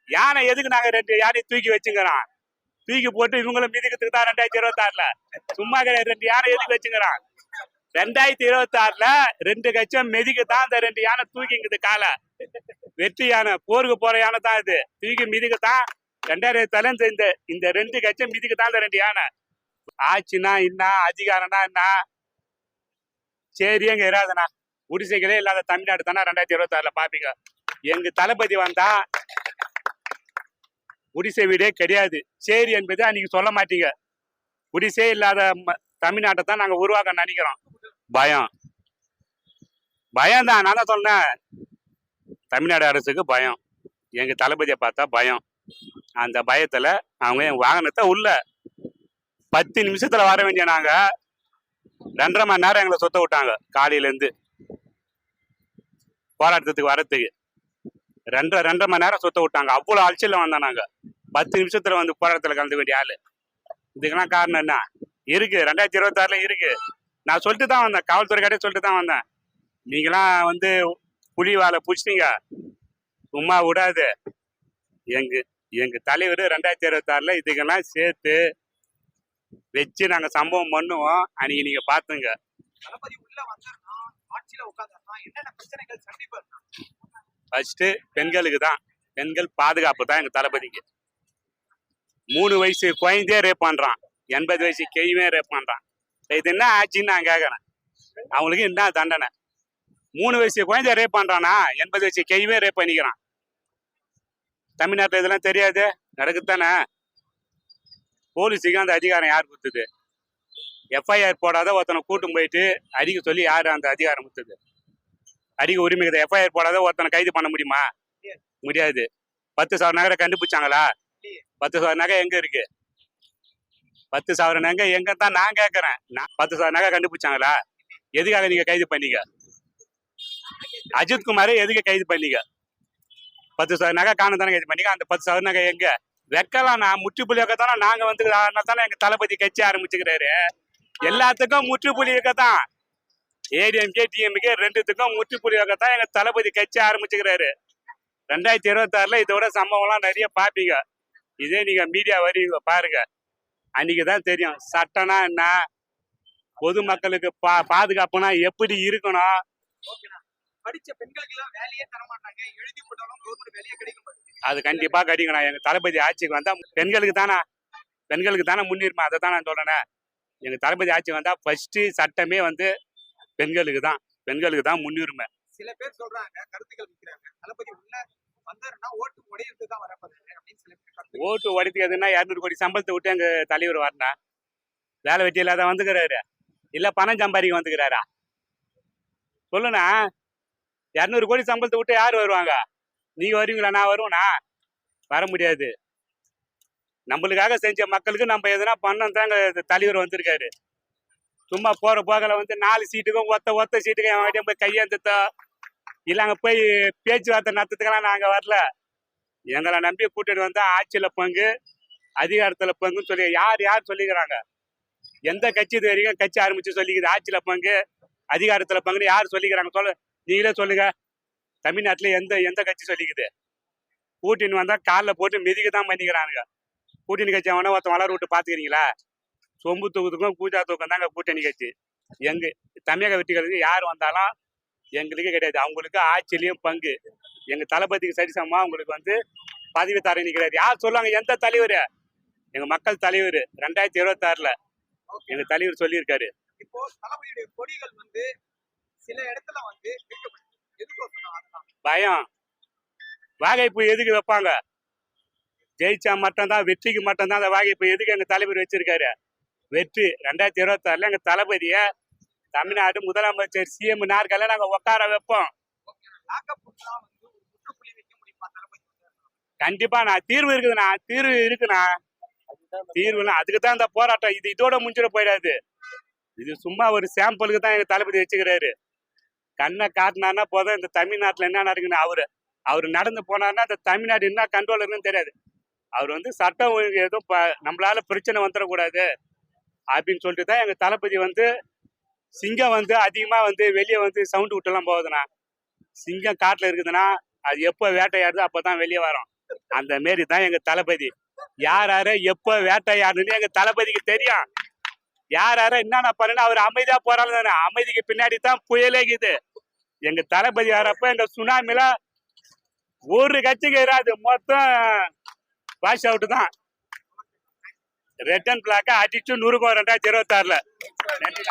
யானை எதுக்கு நாங்க 2 யானையை தூக்கி வச்சுக்கிறோம்? தூக்கி போட்டு இவங்களும் மிதிக்கிறதுக்கு தான் 2026ல. சும்மா கிடையாது. 2 யானை எதுக்கு வச்சுக்கிறான்? 2026ல 2 கட்சியும் மிதிக்கு தான் இந்த 2 யானை தூக்கிங்குது காலை. வெற்றி யானை, போருக்கு போற யானை தான் இது. தூக்கி மிதிக்கத்தான் 2000 இந்த 2 கட்சியும் மிதிக்கத்தான் இந்த 2 யானை. ஆட்சினா என்ன, அதிகாரம்னா என்ன, சரி எங்க இராதண்ணா. குடிசைகளே இல்லாத தமிழ்நாடு தானே 2026ல பாப்பீங்க. எங்க தளபதி வந்தா குடிசை வீடே கிடையாது. சரி என்பது அன்னைக்கு சொல்ல மாட்டீங்க. குடிசை இல்லாத தமிழ்நாட்டை தான் நாங்க உருவாக்க நினைக்கிறோம். பயம் தான். நான் தான் சொன்னேன், தமிழ்நாடு அரசுக்கு பயம். எங்க தளபதியை பார்த்தா பயம். அந்த பயத்துல அவங்க என் வாகனத்தை உள்ள 10 நிமிஷத்துல வர வேண்டிய நாங்க 2.5 மணி நேரம் எங்களை சுத்த விட்டாங்க. காலையில இருந்து போராட்டத்துக்கு வரத்துக்கு 2.5 மணி நேரம் சுத்த விட்டாங்க. அவ்வளவு அலட்சியில வந்தோம் நாங்க. 10 நிமிஷத்துல வந்து போராட்டத்துல கலந்து வேண்டிய ஆளு. இதுக்கெல்லாம் காரணம் என்ன இருக்கு? 2026ல இருக்கு. நான் சொல்லிட்டு தான் வந்தேன், காவல்துறை கிட்டே சொல்லிட்டு தான் வந்தேன். நீங்களாம் வந்து புலி வாழை பிடிச்சிட்டீங்க, சும்மா விடாது. எங்க தலைவர் 2026ல இதுக்கெல்லாம் சேர்த்து வச்சு நாங்க சம்பவம் பண்ணுவோம். அன்னைக்கு நீங்க பாத்துங்க. ஃபர்ஸ்ட் பெண்களுக்கு தான், பெண்கள் பாதுகாப்பு தான் எங்க தளபதிக்கு. 3 வயசு குழந்தையே ரேப் பண்றான், 80 வயசு கெய்வே ரேப் பண்றான். இது என்ன ஆச்சுன்னு நான் கேட்கறேன். அவங்களுக்கு என்ன தண்டனை? 3 வயசு குழந்தைய ரேப் பண்றானா, 80 வயசு கெய்வே ரேப் பண்ணிக்கிறான். தமிழ்நாட்டில் இதெல்லாம் தெரியாது, நடக்குத்தானே? போலீஸுக்கு அந்த அதிகாரம் யார் கொடுத்தது? எஃப்ஐஆர் போடாத ஒருத்தனை கூட்டும் போயிட்டு அடிக்க சொல்லி யாரு அந்த அதிகாரம் கொடுத்தது? அடிக்க உரிமை. எஃப்ஐஆர் போடாத ஒருத்தனை கைது பண்ண முடியுமா? முடியாது. 10,000 நகரை கண்டுபிடிச்சாங்களா? 10,000 நகை எங்க இருக்கு? 10,000 நகை எங்க தான் நான் கேட்கறேன். 10,000 நகை கண்டுபிடிச்சாங்களா? எதுக்காக நீங்க கைது பண்ணீங்க? அஜித்குமார் எதுக்கு கைது பண்ணீங்க? 10,000 நகை காணும் தானே கைது பண்ணீங்க. அந்த 10,000 நகை எங்க வைக்கலாம்? நான் முற்றுப்புள்ளி வைக்கத்தானே நாங்க வந்து தானே எங்க தளபதி கட்சி ஆரம்பிச்சுக்கிறாரு. எல்லாத்துக்கும் முற்றுப்புள்ளி வைக்கத்தான். ஏடிஎம்கே டிஎம்கே 2த்துக்கும் முற்றுப்புள்ளி வைக்கத்தான் எங்க தளபதி கட்சி ஆரம்பிச்சுக்கிறாரு. 2026ல இதோட சம்பவம்லாம் நிறைய பாப்பீங்க. இதே நீங்க மீடியா வருவீங்க பாருங்க, அன்னைக்குதான் தெரியும் சட்டம்னா என்ன, பொதுமக்களுக்கு பாதுகாப்புனா எப்படி இருக்கணும். படிச்ச பெண்களுக்கு எல்லாம் வேலையே தர மாட்டாங்க, எழுதி போட்டாலும் கவர்மெண்ட் வேலையே கிடைக்க மாட்டேங்குது. அது கண்டிப்பா கிடைக்கணும். எங்க தளபதி ஆட்சிக்கு வந்தா பெண்களுக்கு தானே முன்னுரிமை. அதை தான் நான் சொல்றேன். எங்க தளபதி ஆட்சி வந்தா ஃபர்ஸ்ட் சட்டமே வந்து பெண்களுக்கு தான் முன்னுரிமை. சில பேர் சொல்றாங்க, கருத்துக்கள் விற்கிறாங்க, தளபதி உள்ள வந்தாருன்னா ஓட்டு உடையிறது தான் வரப்போகுது அப்படின்னு சில பேர். ஓட்டு உடைக்கிறதுன்னா 200 கோடி சம்பளத்தை விட்டு எங்க தலைவர் வரணும். வேலை வெட்டி இல்லாத வந்துக்கிறாரு, இல்ல பணம் சம்பாதிக்க வந்துக்கிறாரா? சொல்லுண்ணா. 200 கோடி சம்பளத்தை விட்டு யாரு வருவாங்க? நீங்க வருவீங்களா? நான் வருவேனா? வர முடியாது. நம்மளுக்காக செஞ்ச மக்களுக்கு நம்ம எதனா பண்ணோம் தாங்க தலைவர் வந்திருக்காரு. சும்மா போற போகல வந்து 4 சீட்டுக்கும் ஒத்த சீட்டுக்கும் அவங்ககிட்ட போய் கையெழுத்தோ இல்ல அங்க போய் பேச்சுவார்த்தை நடத்துறதுக்கெல்லாம் நாங்க வரல. எங்களை நம்பி கூட்டிட்டு வந்தா ஆட்சியில பங்கு, அதிகாரத்துல பங்குன்னு சொல்லி யார் சொல்லிக்கிறாங்க? எந்த கட்சி இது வரைக்கும் கட்சி ஆரம்பிச்சு சொல்லிக்குது ஆட்சியில பங்கு அதிகாரத்துல பங்குன்னு யார் சொல்லிக்கிறாங்க? நீங்களே சொல்லுங்க. தமிழ்நாட்டுல எந்த கட்சி சொல்லிக்குது? கூட்டின்னு வந்தா காலில் போட்டு மிதிக்க தான் பண்ணிக்கிறானுங்க. கூட்டணி கட்சி அவனா ஒருத்தன் வளர விட்டு பாத்துக்கிறீங்களா? சொம்பு தூக்கத்துக்கும் பூஜா தூக்கம் தாங்க கூட்டணி கட்சி. எங்க தமிழக வெற்றிகளுக்கு யார் வந்தாலும் எங்களுக்கு கிடையாது. அவங்களுக்கு ஆட்சியிலையும் பங்கு. எங்க தளபதிக்கு சரிசமா அவங்களுக்கு வந்து பதவி தர நிற்கிறாரு. யார் சொல்லுவாங்க? எந்த தலைவர்? எங்க மக்கள் தலைவர் 2026ல எங்க தலைவர் சொல்லியிருக்காரு. இப்போ தளபதியுடைய கொடிகள் வந்து சில இடத்துல வந்து பயம். வாகைப்பு எதுக்கு வைப்பாங்க? ஜெயிச்சா மட்டும்தான், வெற்றிக்கு மட்டும்தான் அந்த வாகைப்பு எதுக்கு எங்க தலைவர் வச்சிருக்காரு? வெற்றி 2026ல எங்க தளபதிய தமிழ்நாடு முதலமைச்சர் சிஎம் நாற்கால நாங்க உட்கார வைப்போம். கண்டிப்பா நான் தீர்வு இருக்குதுண்ணா. தீர்வுனா அதுக்குதான் இந்த போராட்டம். இதோட முடிஞ்சிட போயிடாது. இது சும்மா ஒரு சாம்பிளுக்கு தான் எங்க தளபதி வச்சுக்கிறாரு. கண்ணை காட்டினார்னா போதும் இந்த தமிழ்நாட்டுல என்ன நடக்குன்னு அவரு நடந்து போனார்னா இந்த தமிழ்நாடு என்ன கண்ட்ரோல் இருக்குன்னு தெரியாது. அவர் வந்து சட்டம் ஒழுங்கு எதுவும் நம்மளால பிரச்சனை வந்துடக்கூடாது அப்படின்னு சொல்லிட்டு தான் எங்க தளபதி வந்து சிங்கம் வந்து அதிகமா வந்து வெளியே வந்து சவுண்டு விட்டுலாம் போகுதுண்ணா. சிங்கம் காட்டுல இருக்குதுன்னா அது எப்போ வேட்டையாடுது அப்பதான் வெளியே வரும். அந்த மாரி தான் எங்க தளபதி. யார் யார எப்ப வேட்டையாடுன்னு எங்க தளபதிக்கு தெரியும். யார் யார என்னென்ன பண்ணணும் அவர் அமைதியா போறாலும் தானே. அமைதிக்கு பின்னாடி தான் புயலேக்குது. எங்க தளபதி வரப்ப எங்க சுனாமில ஒரு கட்சிக்கு இராது, மொத்தம் வாஷ் அவுட் தான். ரெட் அண்ட் பிளாக் அடிச்சு நுறுக்கும் 2026. நன்றி.